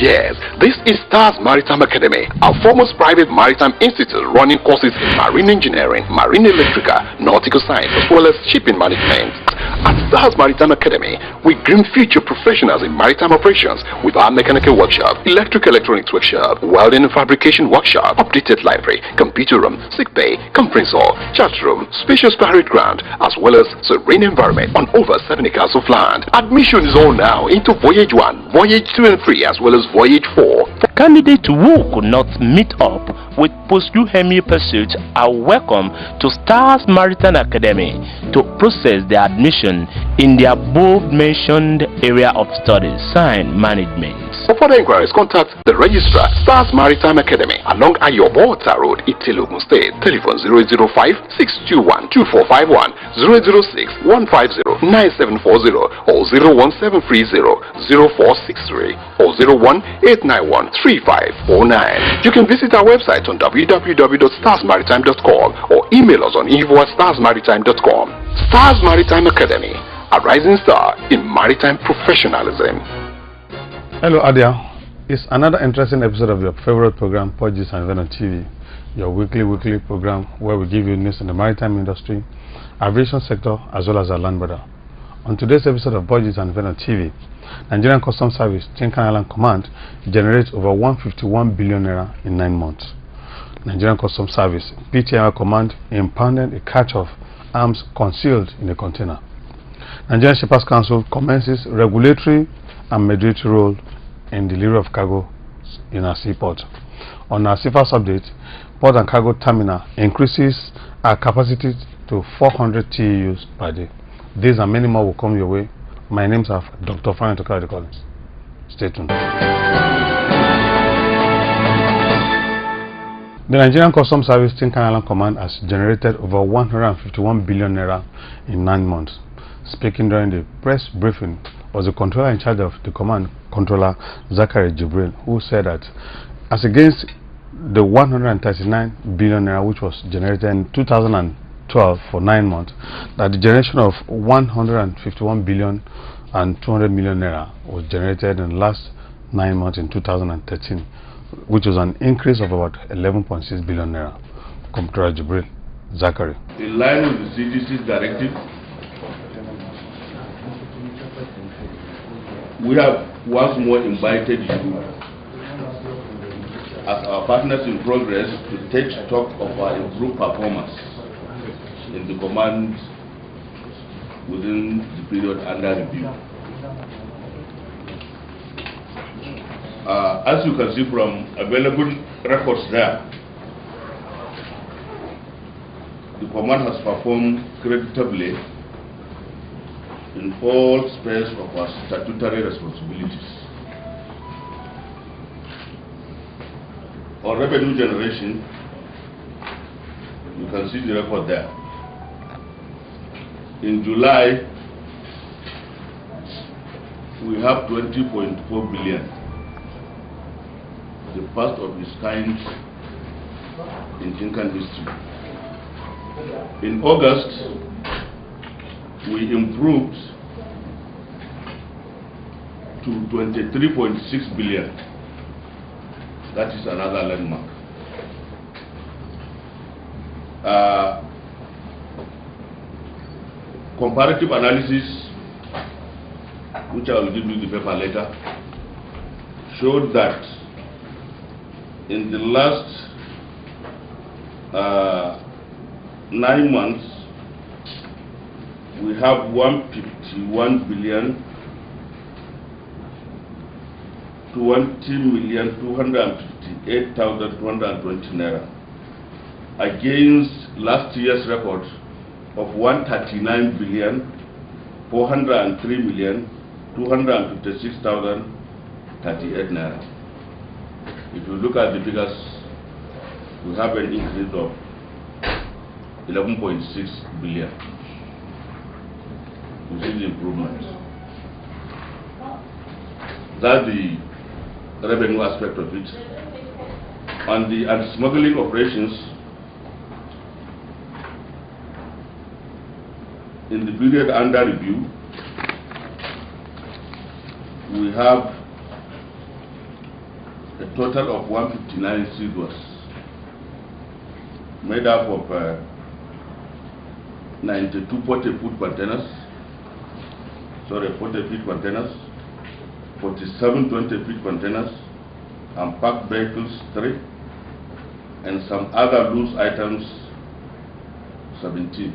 yes, this is Stars Maritime Academy, our foremost private maritime institute running courses in marine engineering, marine electrical, nautical science, as well as shipping management. At Stars Maritime Academy, we groom future professionals in maritime operations with our mechanical workshop, electrical electronics workshop, welding and fabrication workshop, updated library, computer room, sick bay, conference hall, chat room, spacious parade ground, as well as serene environment on over 7 acres of land. Admission is on now into Voyage 1, Voyage 2 and 3, as well as Voyage 4. Candidates who could not meet up with post-UHEME pursuits are welcome to Stars Maritime Academy to process their admission in the above-mentioned area of studies, Sign Management. For further inquiries, contact the registrar, Stars Maritime Academy, along Ayobo Ota Road, Itilogun State. Telephone 005-621-2451, 006-150-9740, or 01730-0463, or 01891-3549. You can visit our website on www.starsmaritime.com or email us on info@starsmaritime.com. Stars Maritime Academy, a rising star in maritime professionalism. Hello Adia, it's another interesting episode of your favorite program, Portuguese and Venom TV, your weekly program where we give you news in the maritime industry, aviation sector, as well as our land border. On today's episode of Portuguese and Venom TV, Nigerian Customs Service Tinkan Island Command generates over 151 billion naira in 9 months. Nigerian Customs Service PTI Command impounded a catch of arms concealed in a container. Nigerian Shippers Council commences regulatory and mediatory role in delivery of cargo in our seaport. On our seafarers update, Port and Cargo Terminal increases our capacity to 400 TEUs per day. These and many more will come your way. My name is Dr. Frank Tokari Collins. Stay tuned. The Nigerian Customs Service Tinkan Island Command has generated over 151 billion naira in 9 months. Speaking during the press briefing was the controller in charge of the command, Controller Zachary Jibril, who said that as against the 139 billion naira which was generated in 2012 for 9 months, that the generation of 151 billion and 200 million naira was generated in the last 9 months in 2013, which was an increase of about 11.6 billion naira. Controller Jibril Zachary. In line with the CGC's directive, we have once more invited you as our partners in progress to take stock of our improved performance in the command within the period under review. As you can see from available records there, the command has performed creditably in all spheres of our statutory responsibilities. On revenue generation, you can see the record there. In July, we have 20.4 billion, the first of its kind in Tinkan history. In August, we improved to 23.6 billion. That is another landmark. Comparative analysis, which I will give you the paper later, showed that in the last 9 months, we have 151 billion 20,258,220 naira against last year's record of 139 billion 403,256,038 naira. If you look at the figures, we have an increase of 11.6 billion. You see the improvement. That's the revenue aspect of it. On the anti-smuggling operations, in the period under review, we have a total of 159 seagoers, made up of 92 40 feet containers, 47 20 feet containers, and packed vehicles 3, and some other loose items 17,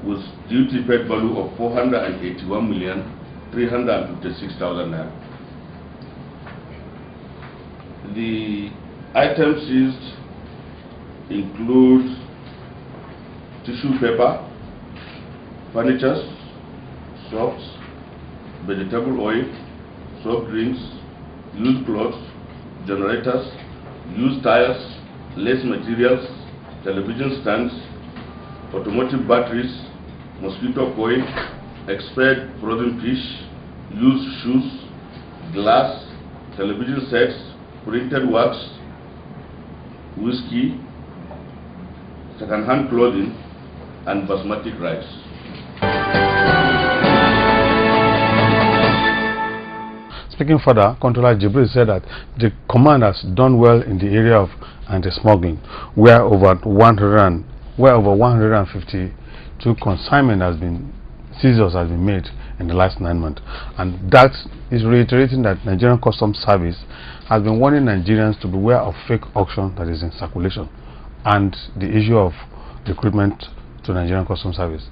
with duty paid value of 481,356,000 naira. The items seized include tissue paper, furniture, soaps, vegetable oil, soft drinks, used clothes, generators, used tires, lace materials, television stands, automotive batteries, mosquito coil, expired frozen fish, used shoes, glass, television sets, printed wax, whiskey, second-hand clothing, and basmati rice. Speaking further, Controller Jibril said that the command has done well in the area of anti-smuggling, where over 152 consignment seizures has been made in the last 9 months, and that is reiterating that Nigerian Customs Service has been warning Nigerians to beware of fake auction that is in circulation and the issue of recruitment to Nigerian Customs Service.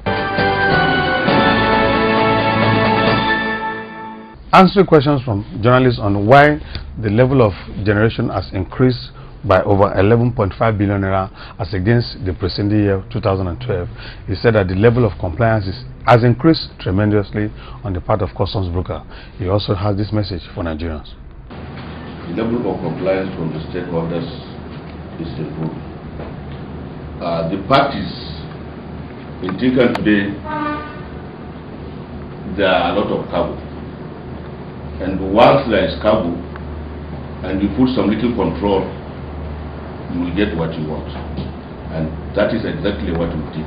Answering questions from journalists on why the level of generation has increased by over 11.5 billion naira as against the preceding year 2012, he said that the level of compliance has increased tremendously on the part of customs broker. He also has this message for Nigerians. The level of compliance from the stakeholders is improved. The parties in Tinkan today, there are a lot of cargo. And once there is cargo and you put some little control, you will get what you want. And that is exactly what we did.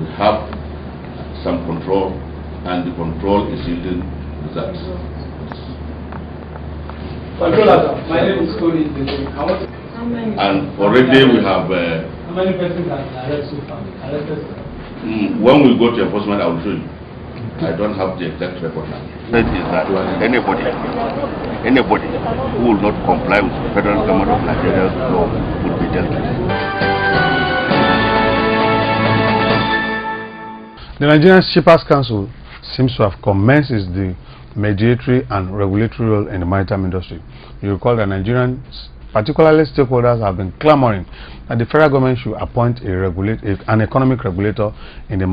We have some control, and the control is yielding results. Controller, my name is Tony. And already we have... how many persons are arrested so far? When we go to enforcement, I will show you. I don't have the exact record now. That is that anybody who will not comply with the federal government of Nigeria's law will be dealt with. The Nigerian Shippers Council seems to have commenced the mediatory and regulatory role in the maritime industry. You recall that Nigerians, particularly stakeholders, have been clamoring that the federal government should appoint an economic regulator in the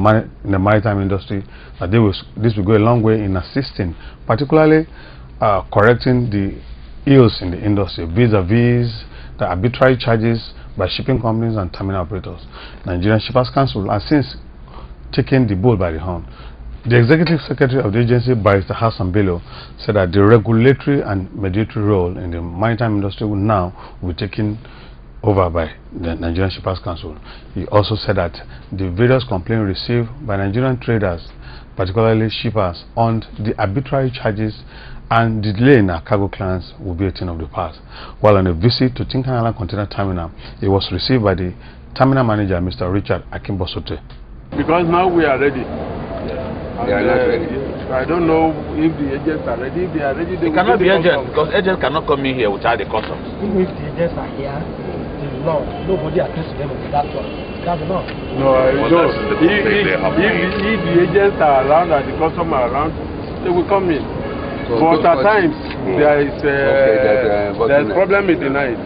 maritime industry. That this will go a long way in assisting, particularly correcting the ills in the industry, vis-a-vis the arbitrary charges by shipping companies and terminal operators. Nigerian Shippers Council has since taken the bull by the horn. The Executive Secretary of the agency, Barrister Hassan Bello, said that the regulatory and mediatory role in the maritime industry will now be taken over by the Nigerian Shippers Council. He also said that the various complaints received by Nigerian traders, particularly shippers, on the arbitrary charges and the delay in our cargo clearance will be a thing of the past. While on a visit to Tinkan Island Container Terminal, he was received by the terminal manager, Mr. Richard Akimbosote. Because now we are ready. They are not ready. I don't know if the agents are ready. If they are ready, they cannot be agents, because agents cannot come in here without the customs. Even if the agents are here, the law, nobody attends to them with that law. That's the law. No, I don't. If the agents are around and the customs are around, they will come in. So but at times, there is problem in the night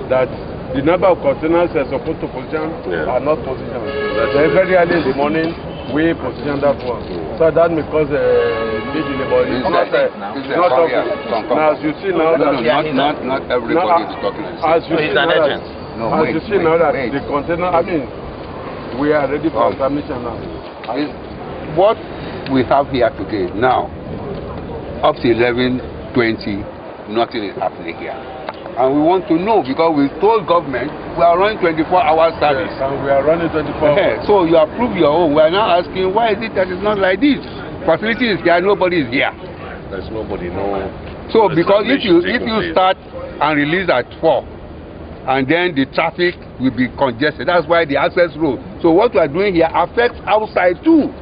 that the number of containers are supposed to position are not positioned. Very early in the morning, we position that one. So that may cause a big delay. It's not talking. Now, as you see now that not everybody is talking. As you see now that, as you see now that the container, I mean, we are ready for submission now. What we have here today now, up to 11:20, nothing is happening here. And we want to know, because we told government we are running 24-hour service. Yes, and we are running 24 hours. So you approve your own. We are now asking, why is it that it's not like this? Facility is there, nobody is here. There's nobody, no So because if you start and release at 4, and then the traffic will be congested. That's why the access road. So what we are doing here affects outside too.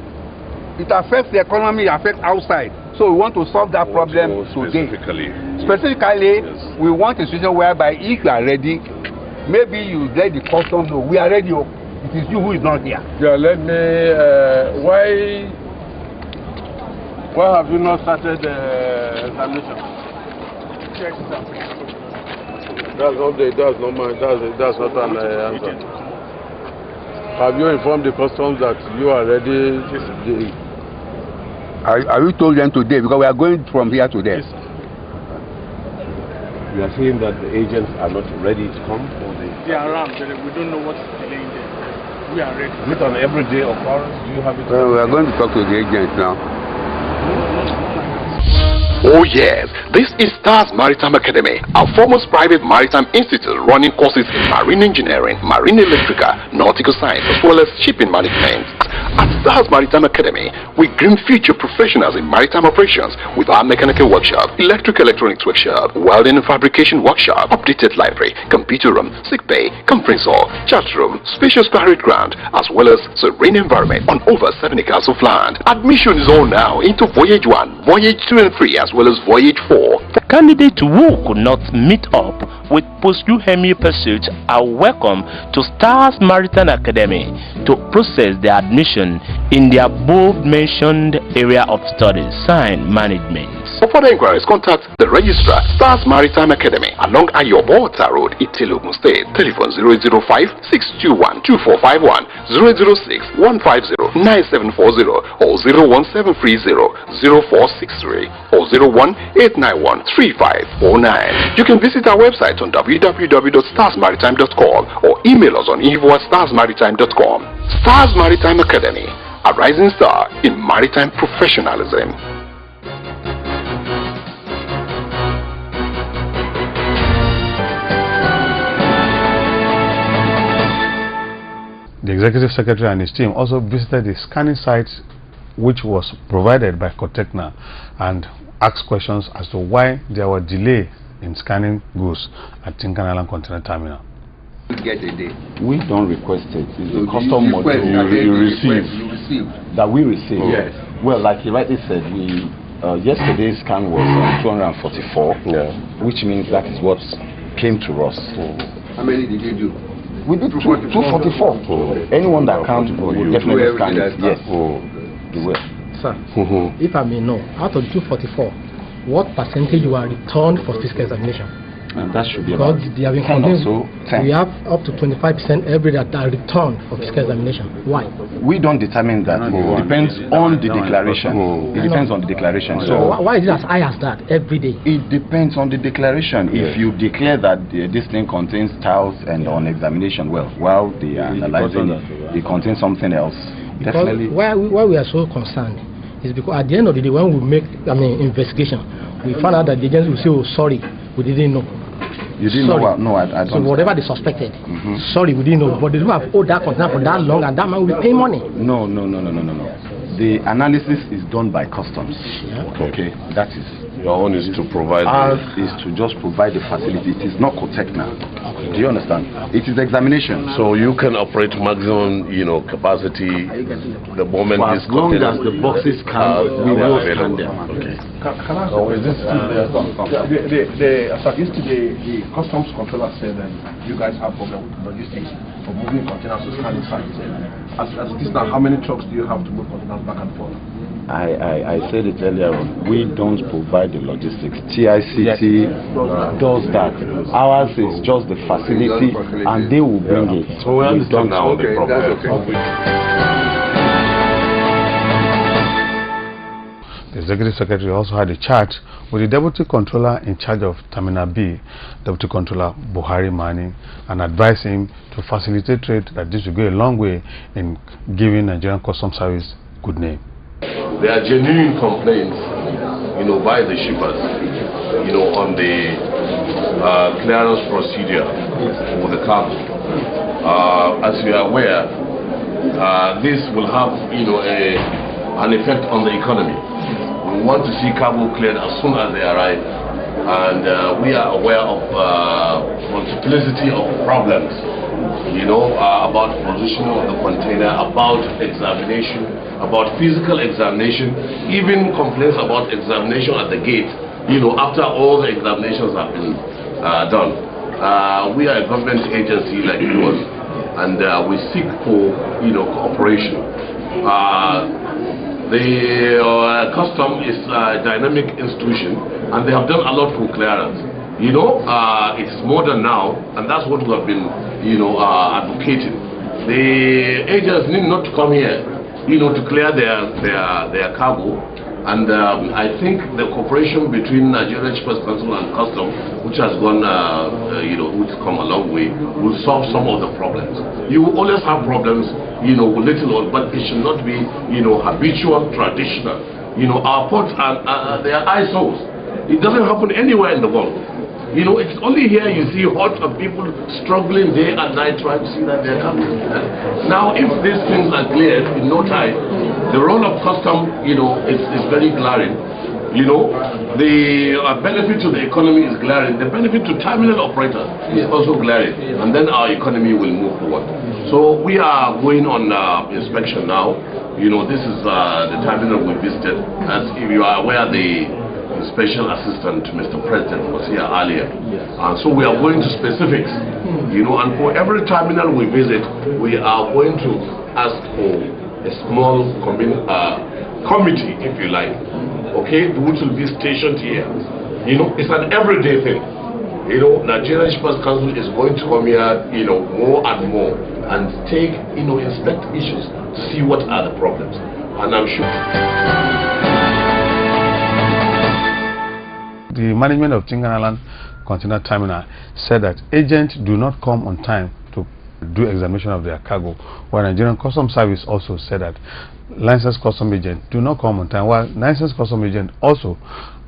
It affects the economy, it affects outside. So we want to solve that problem today. Specifically, yes. We want a situation whereby if you are ready, maybe you let the custom know we are ready. It is you who is not here. Yeah, let me. Why have you not started the examination? That's not an answer. Have you informed the customs that you are ready? Are you told them today? Because we are going from here to there. You are saying that the agents are not ready to come? Or they are around, but we don't know what's delaying them. We are ready. Is it an everyday occurrence? Do you have it? Well, we are going to talk to the agents now. Oh yes, this is Stars Maritime Academy, our foremost private maritime institute running courses in marine engineering, marine electrical, nautical science, as well as shipping management. At Stars Maritime Academy, we groom future professionals in maritime operations with our mechanical workshop, electronics workshop, welding and fabrication workshop, updated library, computer room, sick bay, conference hall, chat room, spacious parade ground, as well as serene environment on over 7 acres of land. Admission is on now into Voyage 1, Voyage 2 and 3, as well as Voyage 4. Candidates who could not meet up with post-UHEME pursuits are welcome to Stars Maritime Academy to process their admission in the above-mentioned area of studies, science management. For further inquiries, contact the registrar, Stars Maritime Academy, along Ayobo Ota Road, Itilogun State. Telephone 005-621-2451, 006-150-9740, or 01730-0463, or 01-891-3549. You can visit our website on www.starsmaritime.com or email us on info@starsmaritime.com. Stars Maritime Academy, a rising star in maritime professionalism. The Executive Secretary and his team also visited the scanning sites which was provided by Cotecna and asked questions as to why there were delays in scanning goods at Tinkan Island Container Terminal. We don't request it. It's the custom module you receive. That we receive. Yes. Well, like he rightly said, we yesterday's scan was 244, which means that is what came to us. How many did you do? We did 244. Anyone that counts will definitely scan it. Yes. You will. Sir, if I may know, out of 244, what percentage were returned for physical examination? And that should be because about they have been 10 or so. 10. We have up to 25% every that are returned for physical examination. Why? We don't determine that. It depends on the declaration. It depends on the declaration. So why is it as high as that every day? It depends on the declaration. If you declare that this thing contains tiles and on examination, well, while they are analyzing it, it contains something else. Because definitely. Why we are so concerned is because at the end of the day, when we make investigation, we found out that the agency will say, "Oh, sorry, we didn't know." You didn't know what? No, I don't. So whatever they suspected, sorry, we didn't know. But they don't have hold that container for that long, and that man will be paying money. No. The analysis is done by customs. Okay, that is. Your own is to provide. Ours is to just provide the facility. It is not Cotecna. Do you understand? It is examination. So you can operate maximum, capacity the moment as long as the boxes can, we will scan them. Okay. Can I ask is this the customs controller said that you guys have problem with logistics for moving containers to scanning sites. As this now, how many trucks do you have to move containers back and forth? I said it earlier on, we don't provide the logistics. TICT does that. Ours is just the facility and they will bring it. So we understand now the problem. The Executive Secretary also had a chat with the Deputy Controller in charge of Terminal B, Deputy Controller Buhari Mani, and advised him to facilitate trade, that this will go a long way in giving Nigerian Customs Service good name. There are genuine complaints, by the shippers, on the clearance procedure for the cargo. As you are aware, this will have, an effect on the economy. We want to see cargo cleared as soon as they arrive, and we are aware of multiplicity of problems, you know, about positioning of the container, about examination, about physical examination, even complaints about examination at the gate, you know, after all the examinations have been done. We are a government agency like yours, and we seek for, you know, cooperation. The custom is a dynamic institution, and they have done a lot for clearance. You know, it's modern now, and that's what we have been, you know, advocating. The agents need not to come here, you know, to clear their cargo. And I think the cooperation between Nigerian Shippers Council and Custom, which has gone, you know, which come a long way, will solve some of the problems. You will always have problems, you know, little old, but it should not be, you know, habitual, traditional. You know, our ports are they are ISOs. It doesn't happen anywhere in the world. You know, it's only here you see hordes of people struggling day and night trying to see that they're coming. Now, if these things are cleared in no time, the role of custom, you know, is very glaring. You know, the benefit to the economy is glaring. The benefit to terminal operators is also glaring. And then our economy will move forward. So we are going on inspection now. You know, this is the terminal we visited. As if you are aware, the special assistant to Mr. President was here earlier. So we are going to specifics. You know, and for every terminal we visit, we are going to ask for a small committee, if you like, okay, which will be stationed here. You know, it's an everyday thing. You know, Nigerian Shippers Council is going to come here, you know, more and more and take, you know, inspect issues to see what are the problems. And I'm sure the management of Tinkan Island Container Terminal said that agents do not come on time to do examination of their cargo, while Nigerian Customs Service also said that licensed custom agents do not come on time, while licensed custom agents also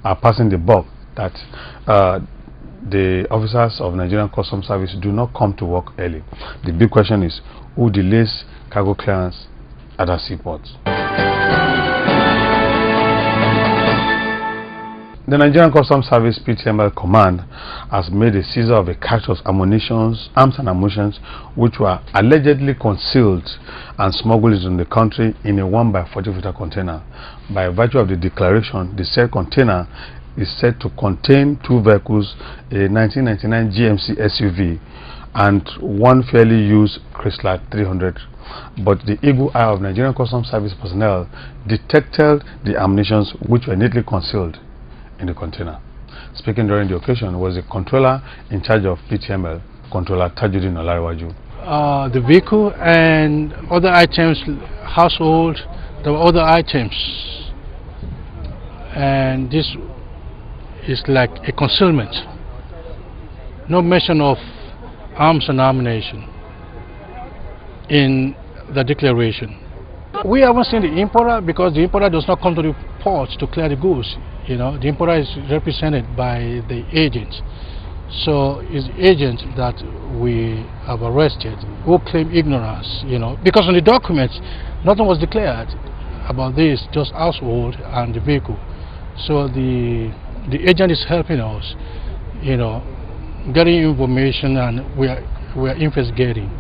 are passing the buck that the officers of Nigerian Customs Service do not come to work early. The big question is, who delays cargo clearance at our seaports? The Nigerian Customs Service PTML Command has made a seizure of a cache of arms and ammunition which were allegedly concealed and smuggled into the country in a 1x40-footer container. By virtue of the declaration, the said container is said to contain 2 vehicles, a 1999 GMC SUV and one fairly used Chrysler 300. But the eagle eye of Nigerian Customs Service personnel detected the ammunition which were neatly concealed in the container. Speaking during the occasion was the controller in charge of PTML, Controller Tajuddin Olariwaju. The vehicle and other items, household, there were other items, and this is like a concealment. No mention of arms and ammunition in the declaration. We haven't seen the importer because the importer does not come to the port to clear the goods. You know, the importer is represented by the agent. So it's the agent that we have arrested who claim ignorance, you know, because on the documents nothing was declared about this, just household and the vehicle. So the agent is helping us, you know, getting information, and we are investigating.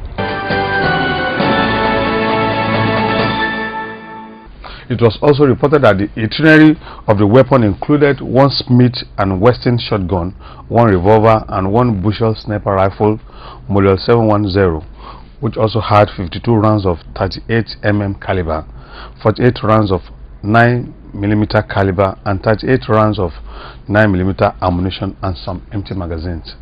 It was also reported that the itinerary of the weapon included 1 Smith & Wesson shotgun, 1 revolver and 1 Bushel sniper rifle model 710, which also had 52 rounds of 38 mm caliber, 48 rounds of 9mm caliber and 38 rounds of 9mm ammunition and some empty magazines.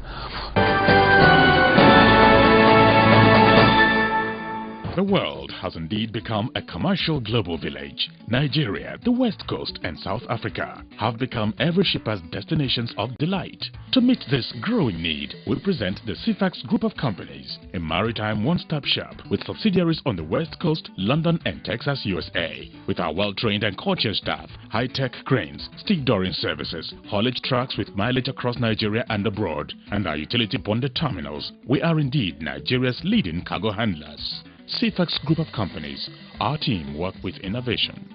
The world has indeed become a commercial global village. Nigeria, the West Coast and South Africa have become every shipper's destinations of delight. To meet this growing need, we present the CFAX Group of Companies, a maritime one-stop shop with subsidiaries on the West Coast, London and Texas, USA. With our well-trained and courteous staff, high-tech cranes, stevedoring services, haulage trucks with mileage across Nigeria and abroad, and our utility-bonded terminals, we are indeed Nigeria's leading cargo handlers. CFAX Group of Companies, our team work with innovation.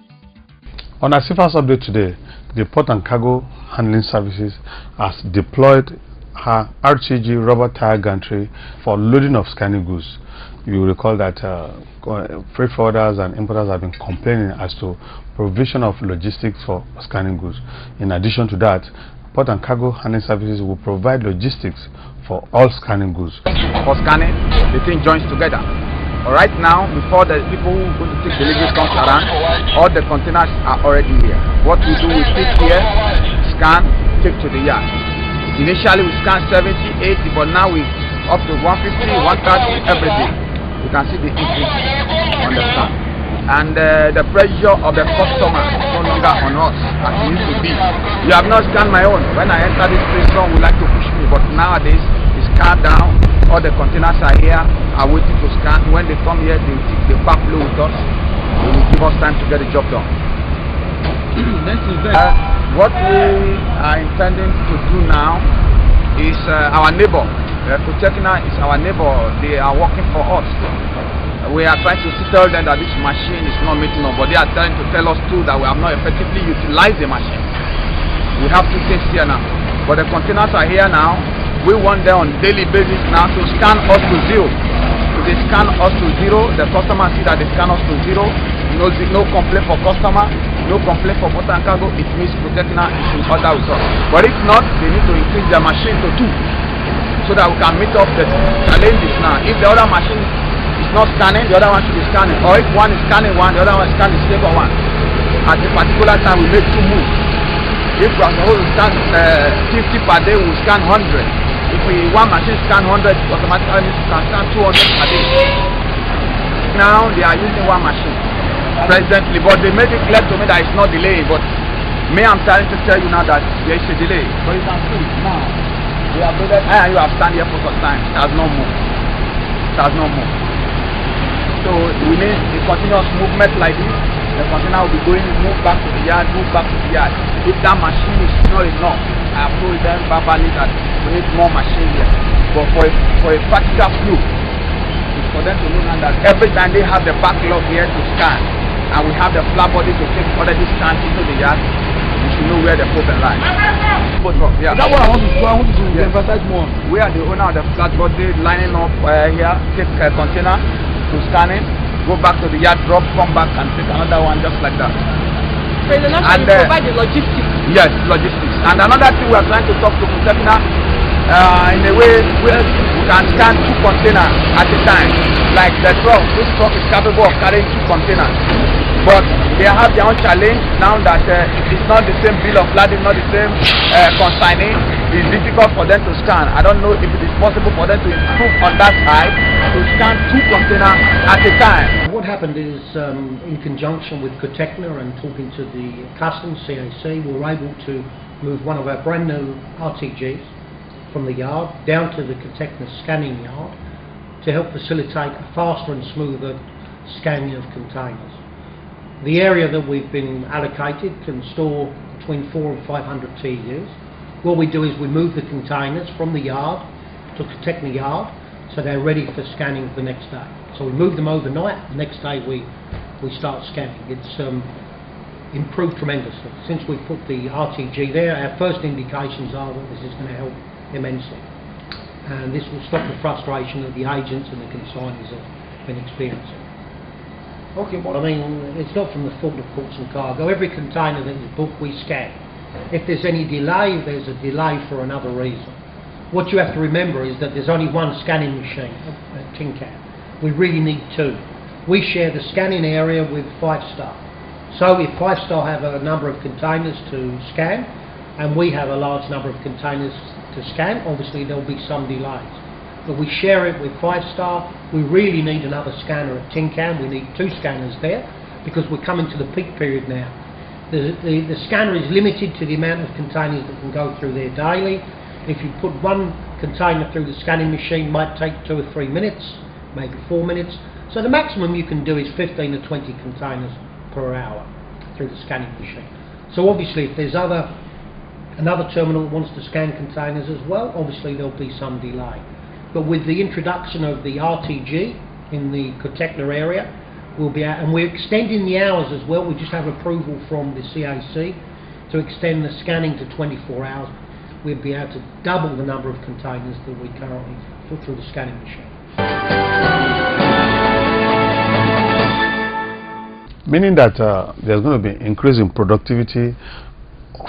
On our CFAS update today, the Port and Cargo Handling Services has deployed her RTG rubber tire gantry for loading of scanning goods. You will recall that freight forwarders and importers have been complaining as to provision of logistics for scanning goods. In addition to that, Port and Cargo Handling Services will provide logistics for all scanning goods. For scanning, the thing joins together. Right now, before the people who are going to take delivery comes around, all the containers are already here. What we do, we pick here, scan, take to the yard. Initially we scan 70, 80, but now we up to 150, 130 every day. You can see the increase on the scan. And the pressure of the customer is no longer on us as it used to be. You have not scanned my own. When I enter this place, someone would like to push me, but nowadays it's calmed down. All the containers are here, are waiting to scan. When they come here, they back load with us. They will give us time to get the job done. What we are intending to do now is our neighbor. Kutechna is our neighbor. They are working for us. We are trying to tell them that this machine is not meeting up, but they are trying to tell us too that we have not effectively utilized the machine. We have two things here now, but the containers are here now. We want them on daily basis now to scan us to zero. If they scan us to zero, the customer see that they scan us to zero. No complaint for customer, no complaint for Port and Cargo. It means Kutechna is in order with us. But if not, they need to increase the machine to 2 so that we can meet up the challenges now. If the other machine is not scanning, the other one should be scanning. Or if one is scanning one, the other one is scanning the second one. At a particular time, we make 2 moves. If we are supposed to scan 50 per day, we will scan 100. If one machine scan 100, automatically we can scan 200 per day. Now they are using one machine presently, but they made it clear to me that it's not delaying. But me, I'm trying to tell you now that there is a delay. But you can see now, we have loaded, and you have stand here for some time. It has not moved. It has not moved. So we need a continuous movement like this. The container will be going, move back to the yard, move back to the yard. If that machine is not enough, I have told them verbally that we need more machine here. But for a practical flow, it's for them to know now that every time they have the backlog here to scan, and we have the flat body to take already scanned into the yard, we should know where the problem lies. Yeah. That's what I want to do. I want to emphasize more. We are the owner of the flat body lining up here, take a container to scan it, go back to the yard, drop, come back and take another one just like that. President, and provide the logistics. Yes, logistics. And another thing we are trying to talk to Kutechna in a way where we can scan 2 containers at a time. Like the truck, this truck is capable of carrying 2 containers. But they have their own challenge now that it's not the same bill of lading, not the same consignee. It's difficult for them to scan. I don't know if it is possible for them to improve on that side to scan 2 containers at a time. What happened is, in conjunction with Kutechna and talking to the Customs, CAC, we were able to move one of our brand new RTGs from the yard down to the Kutechna scanning yard to help facilitate a faster and smoother scanning of containers. The area that we've been allocated can store between 400 and 500 TEUs. What we do is we move the containers from the yard to Kutechna yard so they're ready for scanning the next day. So we move them overnight, the next day we start scanning. It's improved tremendously. Since we put the RTG there, our first indications are that this is going to help immensely. And this will stop the frustration that the agents and the consignees have been experiencing. Okay, but I mean, it's not from the fault of Ports and Cargo. Every container that is booked, we scan. If there's any delay, there's a delay for another reason. What you have to remember is that there's only one scanning machine at Tin Can. We really need 2. We share the scanning area with 5 Star. So if 5 Star have a number of containers to scan, and we have a large number of containers to scan, obviously there'll be some delays. But we share it with 5 Star. We really need another scanner at Tin Can. We need 2 scanners there because we're coming to the peak period now. The scanner is limited to the amount of containers that can go through there daily. If you put 1 container through the scanning machine, it might take 2 or 3 minutes, maybe 4 minutes. So the maximum you can do is 15 to 20 containers per hour through the scanning machine. So obviously if there's another terminal that wants to scan containers as well, obviously there'll be some delay. But with the introduction of the RTG in the Kutechna area, we'll be out, and we're extending the hours as well. We just have approval from the CAC to extend the scanning to 24 hours. We'll be able to double the number of containers that we currently put through the scanning machine. Meaning that there's going to be increase in productivity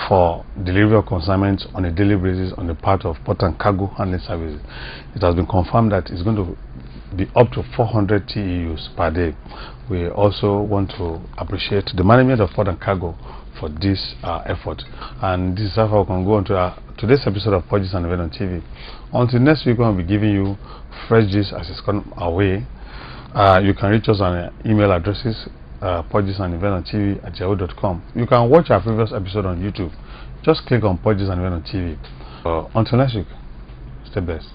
for delivery of consignments on a daily basis on the part of port and cargo handling services. It has been confirmed that it's going to be up to 400 TEUs per day. We also want to appreciate the management of port and cargo for this effort. And this is how we can go on to today's episode of Port Gist and Event on TV. Until next week, when we'll be giving you fresh gist as it's come our way. You can reach us on email addresses PortGistandEventOnTV@yahoo.com. You can watch our previous episode on YouTube. Just click on Port Gist and Event on TV. Until next week, stay blessed.